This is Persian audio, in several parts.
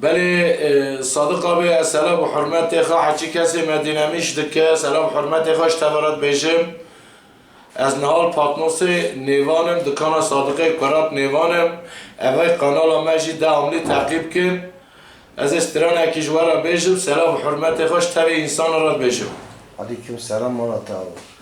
بله صادق آبی سلام و حرمت خواه هرچی کسی مدینه میش دکه سلام و حرمت خواه اشتبارت بیشم از نهال پاتنوس نیوانم دکان صادقه کرات نیوانم اوی قنال مجی ده عملی تعقیب کن از استران اکیجوارا بیشم سلام و حرمت خواه اشتبه انسان را بیشم علیکم السلام مرات الله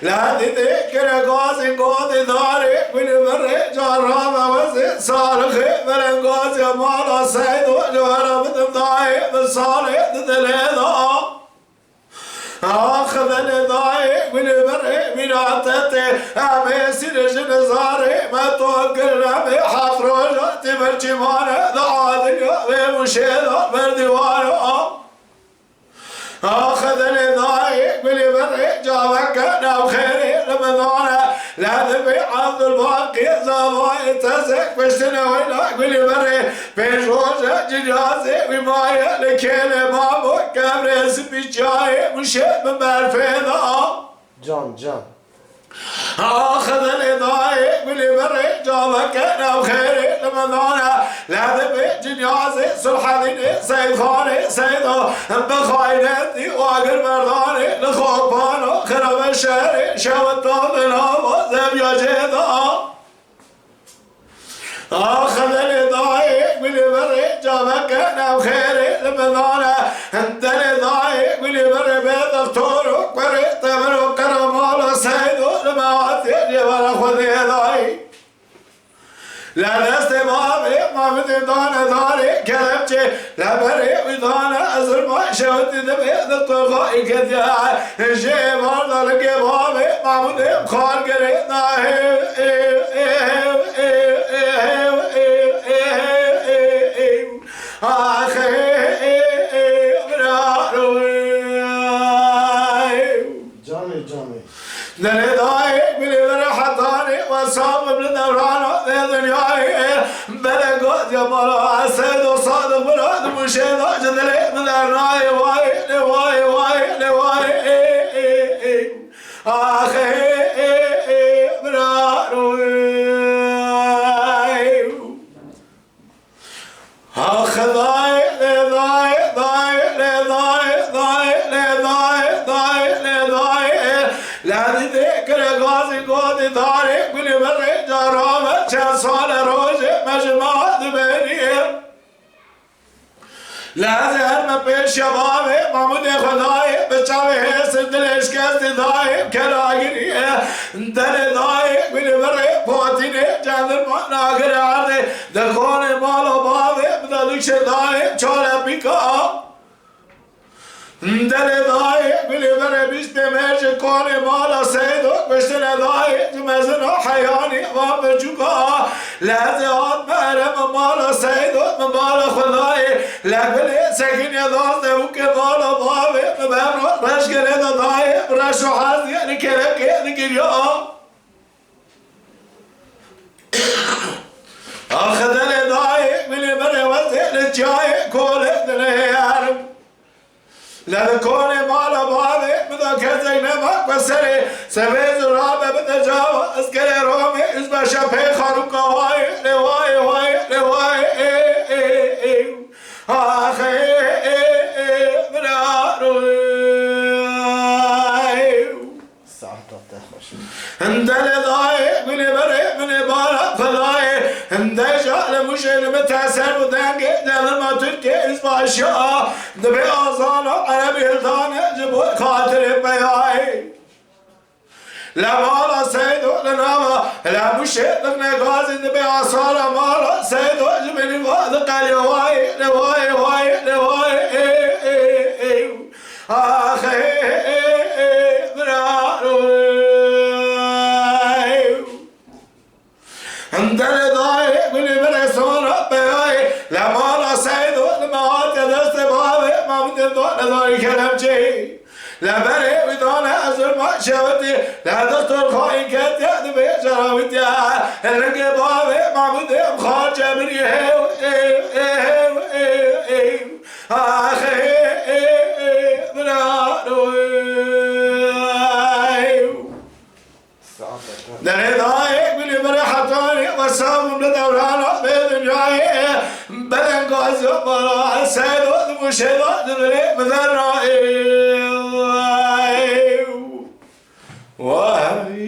لا تذكر قاسي قاضي داري من بري جرابة وزي صارخي من قاسي مالا سيد وجوهر بدم ضايق بالصالح تدليضا أخذني ضايق من بري من عطتي أمي سنجن زاري ما توكل أمي حفروجة تمرجي مانا دعادي أمي مشيدة برديوانا أخذني ضايق من بري جابك أنا وخيري رمضان لا ذبي عبد الباقي زواي تزك بشتنا وينك من بري بيجوجة جنازي ومايا لكيلي مامو كامري سبي جاي مشيت من بالفيضة جان أخذني ضايق من بري جابك أنا وخيري رمضان لا ذبي جنازي سلحاني سيد خاني سيدو بخاينتي واقر مرداني لخوبانو خرب الشهري شوتو بالهوا زبيا جيدا أخذني ضايق من بري جابك أنا وخيري رمضان انتني ضايق من بري بيت الطور وقري تمر وكرمال سيدو لما أتيني ولا خذي ضايق لا نستمامي ما بدنا داري كلامتي لا بري ودانا أزر ما شوت دمي الطرقاء كذا جي مرضى القبامي ما بدي خال قرينا جامي ضايق بلي حطاني وصاب ابن دورانه ذي دنياي بلقوت يا مرا سيد وصادق بلاد مشيد جدلي من الرناي واي واي واي واي اخي براروي اخ ضايق ضايق ضايق ضايق ضايق ضايق ضايق ضايق لا تذكر قاسي قوتي داري كل بري جرامة شان صال روجي مجمع دبيني لا زهر ما بيش شبابي محمود خداي بشاوي هيس دلش كاستي ضايق كلاقري دلي ضايق كل بري بوتيني جاندر ما ناقر عرضي دخوني مالو بابي بدلك شداي شولا بيكا دل ضايق بلي بري بيستمر كوني مالا سيدو بشتنا ضايق مزنو حياني باب جوكا لا زياد مهرم مالا سيدو مالا خداي لا بلي سكن يا دوست وكي مالا بابي مبرو رش كريدا ضايق رشو حاز يعني كرك يدكريا اخذني ضايق بلي بري وزيل الجاي كولي دلي يعرف لا كوني مالا بابي بدا كزينة ما قسري سبيز رابع بدا جاوة اسكري رومي اسبا شبهي خاروكا واي لواي واي لواي آخي براروي ساعتك تخش اندل ضايق من بري من بارا فضاي اندل جعل مشين متأثر ودنقي لأن ما تركي اسمع الشقا دبي آزانو عربي الدانة جبو خاطر بياي لا مالا سيدو لناما لا مشين لغني غازي دبي آصالا مالا سيدو جبني فاضق لواي لواي واي لواي آخي براروي اندل ضايق بلي بري صورة بياي لا مالا سيدو لما آتي دست بابي ما بدي دون ضايق كلامجي لا بري بدون أزر ما شوتي لا دكتور خاين كنت يأدي بيجراوتي الرقي بابي ما بدي بخار جبري دل دايق بلي بريحتوني وصام لدورانا بين جاي بدن قاز برا سيدو مشيدو دلري مذرائي وای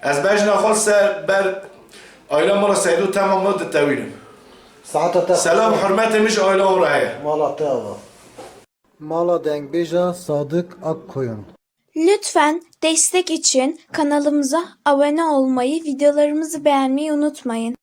از بجنا خود سر بر آیلا مرا سیدو تمام مدت طویله ساعت تا سلام حرمت مش آیلا ورایه مالا تاوا Mala Dengbija Sadık Akkoyun. Lütfen destek için kanalımıza abone olmayı, videolarımızı beğenmeyi unutmayın.